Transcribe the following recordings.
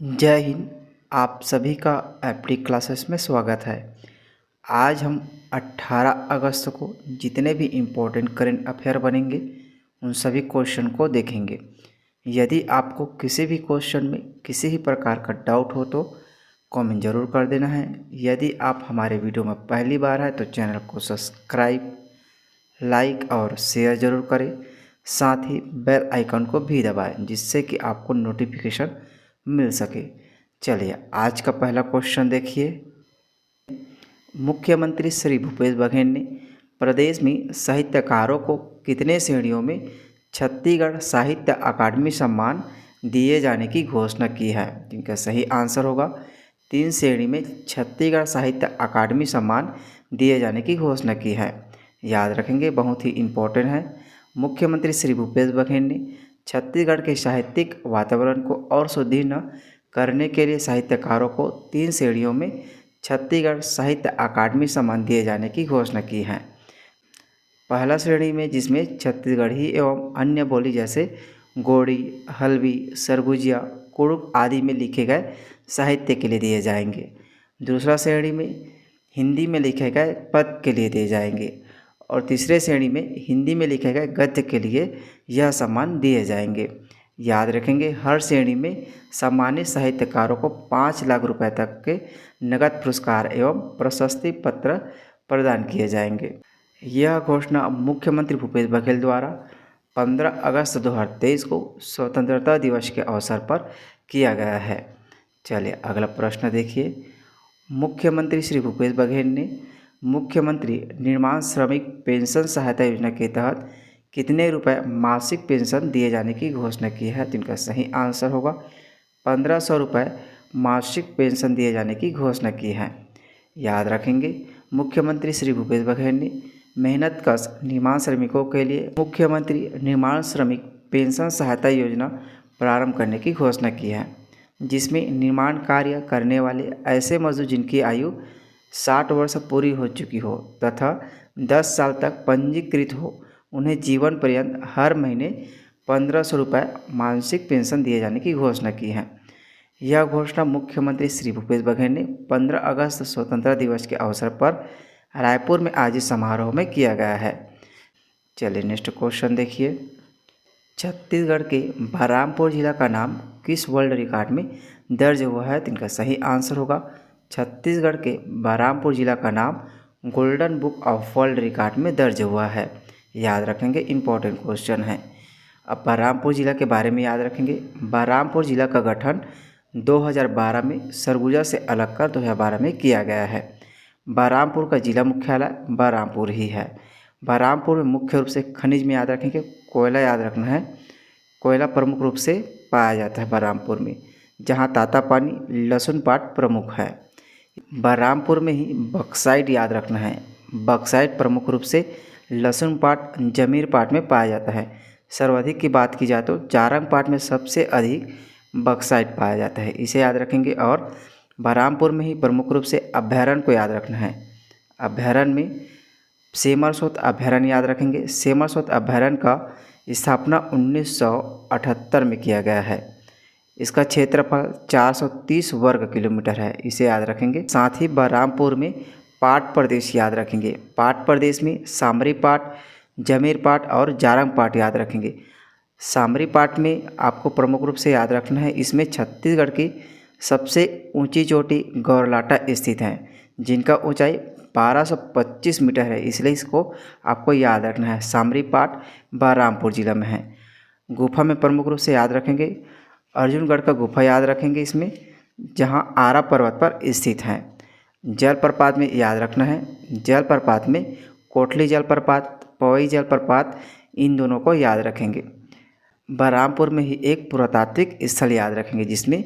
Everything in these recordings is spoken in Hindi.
जय हिंद। आप सभी का एफडी क्लासेस में स्वागत है। आज हम 18 अगस्त को जितने भी इम्पोर्टेंट करंट अफेयर बनेंगे उन सभी क्वेश्चन को देखेंगे। यदि आपको किसी भी क्वेश्चन में किसी भी प्रकार का डाउट हो तो कमेंट ज़रूर कर देना है। यदि आप हमारे वीडियो में पहली बार है तो चैनल को सब्सक्राइब, लाइक और शेयर ज़रूर करें। साथ ही बेल आइकन को भी दबाएं जिससे कि आपको नोटिफिकेशन मिल सके। चलिए आज का पहला क्वेश्चन देखिए। मुख्यमंत्री श्री भूपेश बघेल ने प्रदेश में साहित्यकारों को कितने श्रेणियों में छत्तीसगढ़ साहित्य अकादमी सम्मान दिए जाने की घोषणा की है? इनका सही आंसर होगा 3 श्रेणी में छत्तीसगढ़ साहित्य अकादमी सम्मान दिए जाने की घोषणा की है। याद रखेंगे, बहुत ही इम्पोर्टेंट है। मुख्यमंत्री श्री भूपेश बघेल ने छत्तीसगढ़ के साहित्यिक वातावरण को और सुदृढ़ करने के लिए साहित्यकारों को 3 श्रेणियों में छत्तीसगढ़ साहित्य अकादमी सम्मान दिए जाने की घोषणा की है। पहला श्रेणी में जिसमें छत्तीसगढ़ी एवं अन्य बोली जैसे गोड़ी, हल्बी, सरगुजिया, कुड़ुक आदि में लिखे गए साहित्य के लिए दिए जाएंगे। दूसरा श्रेणी में हिंदी में लिखे गए पद के लिए दिए जाएंगे और तीसरे श्रेणी में हिंदी में लिखे गए गद्य के लिए यह सम्मान दिए जाएंगे। याद रखेंगे, हर श्रेणी में सम्मानित साहित्यकारों को 5 लाख रुपए तक के नगद पुरस्कार एवं प्रशस्ति पत्र प्रदान किए जाएंगे। यह घोषणा मुख्यमंत्री भूपेश बघेल द्वारा 15 अगस्त 2023 को स्वतंत्रता दिवस के अवसर पर किया गया है। चलिए अगला प्रश्न देखिए। मुख्यमंत्री श्री भूपेश बघेल ने मुख्यमंत्री निर्माण श्रमिक पेंशन सहायता योजना के तहत कितने रुपए मासिक पेंशन दिए जाने की घोषणा की है? तो इनका सही आंसर होगा 1500 रुपये मासिक पेंशन दिए जाने की घोषणा की है। याद रखेंगे, मुख्यमंत्री श्री भूपेश बघेल ने मेहनतकश निर्माण श्रमिकों के लिए मुख्यमंत्री निर्माण श्रमिक पेंशन सहायता योजना प्रारंभ करने की घोषणा की है, जिसमें निर्माण कार्य करने वाले ऐसे मजदूर जिनकी आयु 60 वर्ष पूरी हो चुकी हो तथा 10 साल तक पंजीकृत हो, उन्हें जीवन पर्यंत हर महीने 1500 रुपये मासिक पेंशन दिए जाने की घोषणा की है। यह घोषणा मुख्यमंत्री श्री भूपेश बघेल ने 15 अगस्त स्वतंत्रता दिवस के अवसर पर रायपुर में आयोजित समारोह में किया गया है। चलिए नेक्स्ट क्वेश्चन देखिए। छत्तीसगढ़ के बलरामपुर जिला का नाम किस वर्ल्ड रिकॉर्ड में दर्ज हुआ है? तो इनका सही आंसर होगा छत्तीसगढ़ के बलरामपुर जिला का नाम golden book of world record में दर्ज हुआ है। याद रखेंगे, इम्पोर्टेंट क्वेश्चन है। अब बलरामपुर जिला के बारे में याद रखेंगे। बलरामपुर जिला का गठन 2012 में सरगुजा से अलग कर 2012 में किया गया है। बलरामपुर का जिला मुख्यालय बलरामपुर ही है। बलरामपुर में मुख्य रूप से खनिज में याद रखेंगे, कोयला याद रखना है। कोयला प्रमुख रूप से पाया जाता है बलरामपुर में, जहाँ तातापानी लहसुन पाट प्रमुख है। बलरामपुर में ही बक्साइट याद रखना है। बक्साइट प्रमुख रूप से लहसुन पाट, जमीर पाट में पाया जाता है। सर्वाधिक की बात की जाए तो जारंग पाट में सबसे अधिक बक्साइट पाया जाता है, इसे याद रखेंगे। और बलरामपुर में ही प्रमुख रूप से अभयारण्य को याद रखना है। अभयारण्य में सेमरसोत अभयारण्य याद रखेंगे। सेमरसोत अभयारण्य का स्थापना 1978 में किया गया है। इसका क्षेत्रफल 430 वर्ग किलोमीटर है, इसे याद रखेंगे। साथ ही बलरामपुर में पाट प्रदेश याद रखेंगे। पाट प्रदेश में सामरी पाट, जमीर पाट और जारंग पाट याद रखेंगे। सामरी पाट में आपको प्रमुख रूप से याद रखना है, इसमें छत्तीसगढ़ की सबसे ऊंची चोटी गौरलाटा स्थित है, जिनका ऊंचाई 1225 मीटर है, इसलिए इसको आपको याद रखना है। सामरी पाट बलरामपुर जिला में है। गुफा में प्रमुख रूप से याद रखेंगे अर्जुनगढ़ का गुफा याद रखेंगे इसमें, जहाँ आरा पर्वत पर स्थित है। जलप्रपात में याद रखना है, जलप्रपात में कोटली जलप्रपात, पवई जलप्रपात, इन दोनों को याद रखेंगे। बलरामपुर में ही एक पुरातात्विक स्थल याद रखेंगे, जिसमें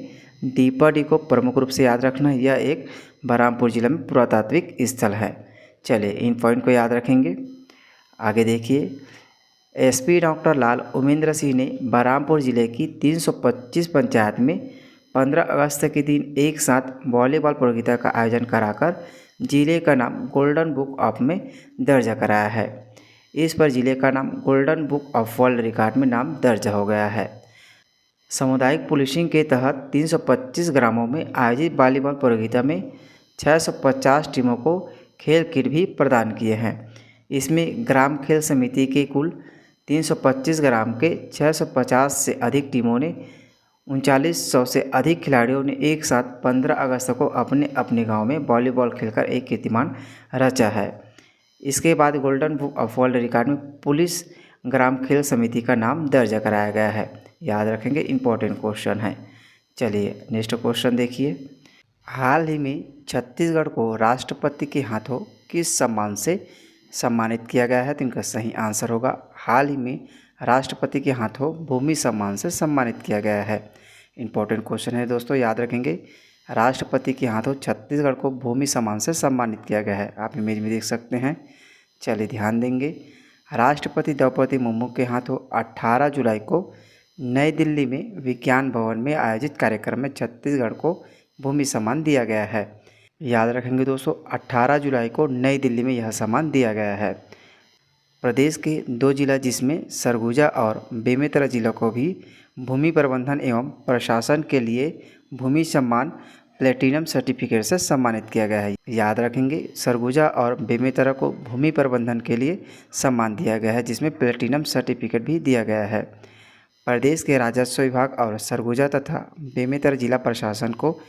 दीपाडी को प्रमुख रूप से याद रखना है। यह एक बलरामपुर जिला में पुरातात्विक स्थल है। चलिए इन पॉइंट को याद रखेंगे। आगे देखिए। एसपी डॉक्टर लाल उमेंद्र सिंह ने बलरामपुर जिले की 325 पंचायत में 15 अगस्त के दिन एक साथ वॉलीबॉल प्रतियोगिता का आयोजन कराकर जिले का नाम गोल्डन बुक ऑफ में दर्ज कराया है। इस पर जिले का नाम golden book of world record में नाम दर्ज हो गया है। सामुदायिक पुलिसिंग के तहत 325 ग्रामों में आयोजित वॉलीबॉल प्रतियोगिता में 650 टीमों को खेल किट भी प्रदान किए हैं। इसमें ग्राम खेल समिति के कुल 325 ग्राम के 650 से अधिक टीमों ने 3900 से अधिक खिलाड़ियों ने एक साथ 15 अगस्त को अपने अपने गांव में वॉलीबॉल खेलकर एक कीर्तिमान रचा है। इसके बाद golden book of world record में पुलिस ग्राम खेल समिति का नाम दर्ज कराया गया है। याद रखेंगे, इंपॉर्टेंट क्वेश्चन है। चलिए नेक्स्ट क्वेश्चन देखिए। हाल ही में छत्तीसगढ़ को राष्ट्रपति के हाथों किस सम्मान से सम्मानित किया गया है? तो इनका सही आंसर होगा, हाल ही में राष्ट्रपति के हाथों भूमि सम्मान से सम्मानित किया गया है। इंपॉर्टेंट क्वेश्चन है दोस्तों, याद रखेंगे। राष्ट्रपति के हाथों छत्तीसगढ़ को भूमि सम्मान से सम्मानित किया गया है। आप इमेज में देख सकते हैं। चलिए ध्यान देंगे। राष्ट्रपति द्रौपदी मुर्मू के हाथों 18 जुलाई को नई दिल्ली में विज्ञान भवन में आयोजित कार्यक्रम में छत्तीसगढ़ को भूमि सम्मान दिया गया है। याद रखेंगे दोस्तों, 18 जुलाई को नई दिल्ली में यह सम्मान दिया गया है। प्रदेश के 2 जिला जिसमें सरगुजा और बेमेतरा जिलों को भी भूमि प्रबंधन एवं प्रशासन के लिए भूमि सम्मान प्लेटिनम सर्टिफिकेट से सम्मानित किया गया है। याद रखेंगे, सरगुजा और बेमेतरा को भूमि प्रबंधन के लिए सम्मान दिया गया है, जिसमें प्लेटिनम सर्टिफिकेट भी दिया गया है। प्रदेश के राजस्व विभाग और सरगुजा तथा बेमेतरा जिला प्रशासन को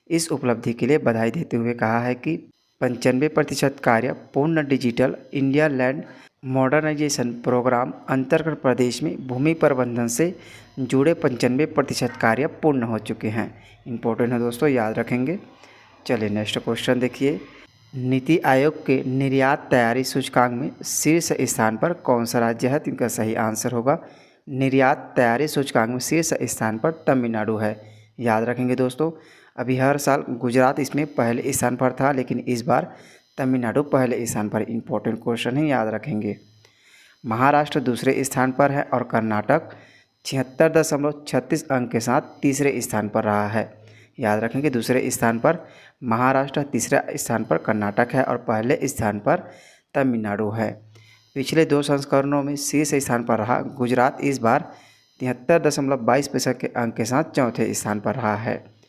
इस उपलब्धि के लिए बधाई देते हुए कहा है कि 95% कार्य पूर्ण digital India land modernisation programme अंतर्गत प्रदेश में भूमि प्रबंधन से जुड़े 95% कार्य पूर्ण हो चुके हैं। इंपॉर्टेंट है दोस्तों, याद रखेंगे। चलिए नेक्स्ट क्वेश्चन देखिए। नीति आयोग के निर्यात तैयारी सूचकांक में शीर्ष स्थान पर कौन सा राज्य है? तो इनका सही आंसर होगा, निर्यात तैयारी सूचकांक में शीर्ष स्थान पर तमिलनाडु है। याद रखेंगे दोस्तों, अभी हर साल गुजरात इसमें पहले स्थान पर था, लेकिन इस बार तमिलनाडु पहले स्थान पर। इंपॉर्टेंट क्वेश्चन है, याद रखेंगे। महाराष्ट्र दूसरे स्थान पर है और कर्नाटक 76.36 अंक के साथ तीसरे स्थान पर रहा है। याद रखेंगे, दूसरे स्थान पर महाराष्ट्र, तीसरे स्थान पर कर्नाटक है और पहले स्थान पर तमिलनाडु है। पिछले 2 संस्करणों में शीर्ष स्थान पर रहा गुजरात, इस बार 73.22% के अंक के साथ चौथे स्थान पर रहा है।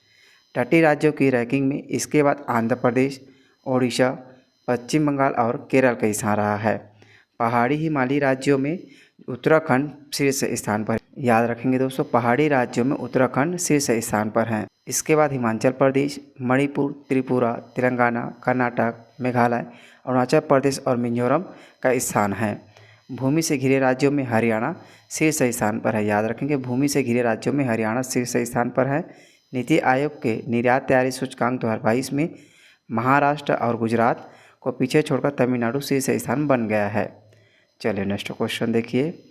तटीय राज्यों की रैंकिंग में इसके बाद आंध्र प्रदेश, ओडिशा, पश्चिम बंगाल और केरल का स्थान रहा है। पहाड़ी हिमालयी राज्यों में उत्तराखंड शीर्ष स्थान पर। याद रखेंगे दोस्तों, पहाड़ी राज्यों में उत्तराखंड शीर्ष स्थान पर है। इसके बाद हिमाचल प्रदेश, मणिपुर, त्रिपुरा, तेलंगाना, कर्नाटक, मेघालय, अरुणाचल प्रदेश और मिजोरम का स्थान है। भूमि से घिरे राज्यों में हरियाणा शीर्ष स्थान पर है। याद रखेंगे, भूमि से घिरे राज्यों में हरियाणा शीर्ष स्थान पर है। नीति आयोग के निर्यात तैयारी सूचकांक 2022 में महाराष्ट्र और गुजरात को पीछे छोड़कर तमिलनाडु शीर्ष स्थान बन गया है। चलिए नेक्स्ट क्वेश्चन देखिए।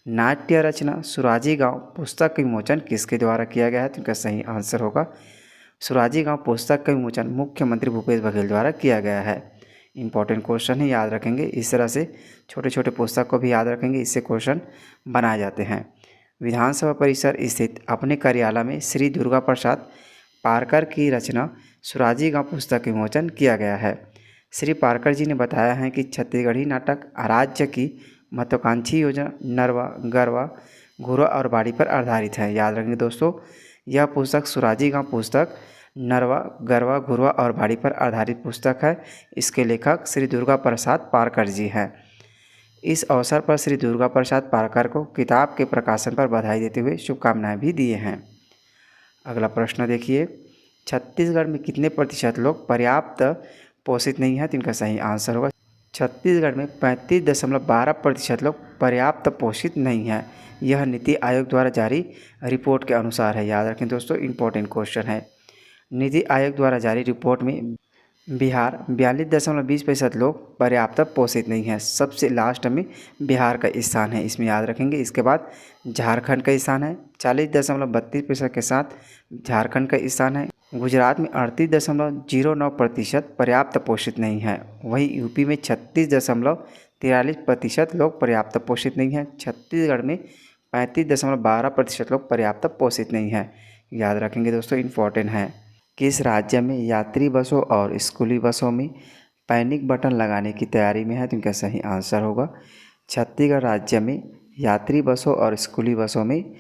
नाट्य रचना सुराजी गांव पुस्तक का विमोचन किसके द्वारा किया गया है? तो इनका सही आंसर होगा, सुराजी गांव पुस्तक का विमोचन मुख्यमंत्री भूपेश बघेल द्वारा किया गया है। इंपॉर्टेंट क्वेश्चन है, याद रखेंगे। इस तरह से छोटे छोटे पुस्तक को भी याद रखेंगे, इससे क्वेश्चन बनाए जाते हैं। विधानसभा परिसर स्थित अपने कार्यालय में श्री दुर्गा प्रसाद पारकर की रचना सुराजी गांव पुस्तक का विमोचन किया गया है। श्री पारकर जी ने बताया है कि छत्तीसगढ़ी नाटक राज्य की महत्वाकांक्षी योजना नरवा, गरवा, घुरवा और बाड़ी पर आधारित है। याद रखेंगे दोस्तों, यह पुस्तक सुराजी गांव पुस्तक नरवा, गरवा, घुरवा और बाड़ी पर आधारित पुस्तक है। इसके लेखक श्री दुर्गा प्रसाद पारकर जी हैं। इस अवसर पर श्री दुर्गा प्रसाद पारकर को किताब के प्रकाशन पर बधाई देते हुए शुभकामनाएं भी दिए हैं। अगला प्रश्न देखिए। छत्तीसगढ़ में कितने प्रतिशत लोग पर्याप्त पोषित नहीं हैं? तो इनका सही आंसर होगा, छत्तीसगढ़ में 35.12% लोग पर्याप्त पोषित नहीं हैं। यह नीति आयोग द्वारा जारी रिपोर्ट के अनुसार है। याद रखें दोस्तों, इंपॉर्टेंट क्वेश्चन है। नीति आयोग द्वारा जारी रिपोर्ट में बिहार 42.20% लोग पर्याप्त पोषित नहीं हैं। सबसे लास्ट में बिहार का स्थान है, इसमें याद रखेंगे। इसके बाद झारखंड का स्थान है, 40.32% के साथ झारखंड का स्थान है। गुजरात में 38.09% पर्याप्त पोषित नहीं है। वहीं यूपी में 36.43% लोग पर्याप्त पोषित नहीं हैं। छत्तीसगढ़ में 35.12% लोग पर्याप्त पोषित नहीं हैं। याद रखेंगे दोस्तों, इम्पॉर्टेंट है। किस राज्य में यात्री बसों और स्कूली बसों में पैनिक बटन लगाने की तैयारी में है? तो इनका सही आंसर होगा, छत्तीसगढ़ राज्य में यात्री बसों और स्कूली बसों में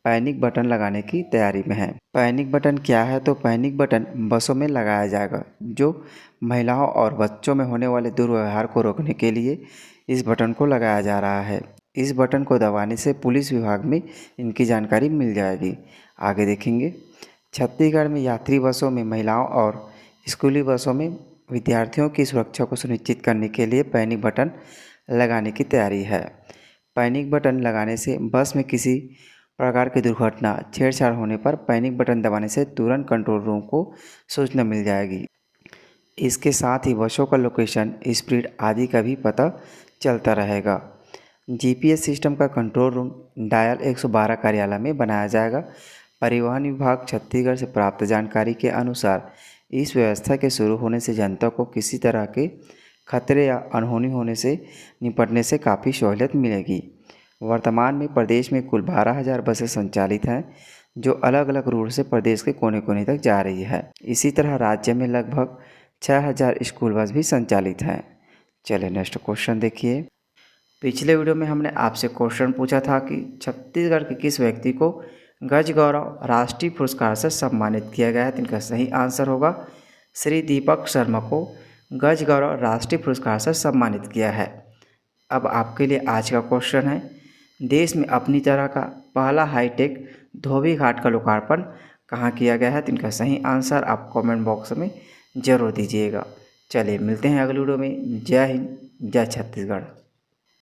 पैनिक बटन लगाने की तैयारी में है। पैनिक बटन क्या है? तो पैनिक बटन बसों में लगाया जाएगा, जो महिलाओं और बच्चों में होने वाले दुर्व्यवहार को रोकने के लिए इस बटन को लगाया जा रहा है। इस बटन को दबाने से पुलिस विभाग में इनकी जानकारी मिल जाएगी। आगे देखेंगे, छत्तीसगढ़ में यात्री बसों में महिलाओं और स्कूली बसों में विद्यार्थियों की सुरक्षा को सुनिश्चित करने के लिए पैनिक बटन लगाने की तैयारी है। पैनिक बटन लगाने से बस में किसी प्रकार की दुर्घटना, छेड़छाड़ होने पर पैनिक बटन दबाने से तुरंत कंट्रोल रूम को सूचना मिल जाएगी। इसके साथ ही बसों का लोकेशन, स्पीड आदि का भी पता चलता रहेगा। जीपीएस सिस्टम का कंट्रोल रूम डायल 112 कार्यालय में बनाया जाएगा। परिवहन विभाग छत्तीसगढ़ से प्राप्त जानकारी के अनुसार इस व्यवस्था के शुरू होने से जनता को किसी तरह के खतरे या अनहोनी होने से निपटने से काफ़ी सहूलियत मिलेगी। वर्तमान में प्रदेश में कुल 12,000 बसें संचालित हैं, जो अलग अलग रूट से प्रदेश के कोने कोने तक जा रही है। इसी तरह राज्य में लगभग 6,000 स्कूल बस भी संचालित हैं। चलिए नेक्स्ट क्वेश्चन देखिए। पिछले वीडियो में हमने आपसे क्वेश्चन पूछा था कि छत्तीसगढ़ के किस व्यक्ति को गज गौरव राष्ट्रीय पुरस्कार से सम्मानित किया गया है। तो इनका सही आंसर होगा श्री दीपक शर्मा को गज गौरव राष्ट्रीय पुरस्कार से सम्मानित किया है। अब आपके लिए आज का क्वेश्चन है, देश में अपनी तरह का पहला हाईटेक धोबी घाट का लोकार्पण कहाँ किया गया है। तो इनका सही आंसर आप कमेंट बॉक्स में ज़रूर दीजिएगा। चलिए मिलते हैं अगले वीडियो में। जय हिंद, जय छत्तीसगढ़।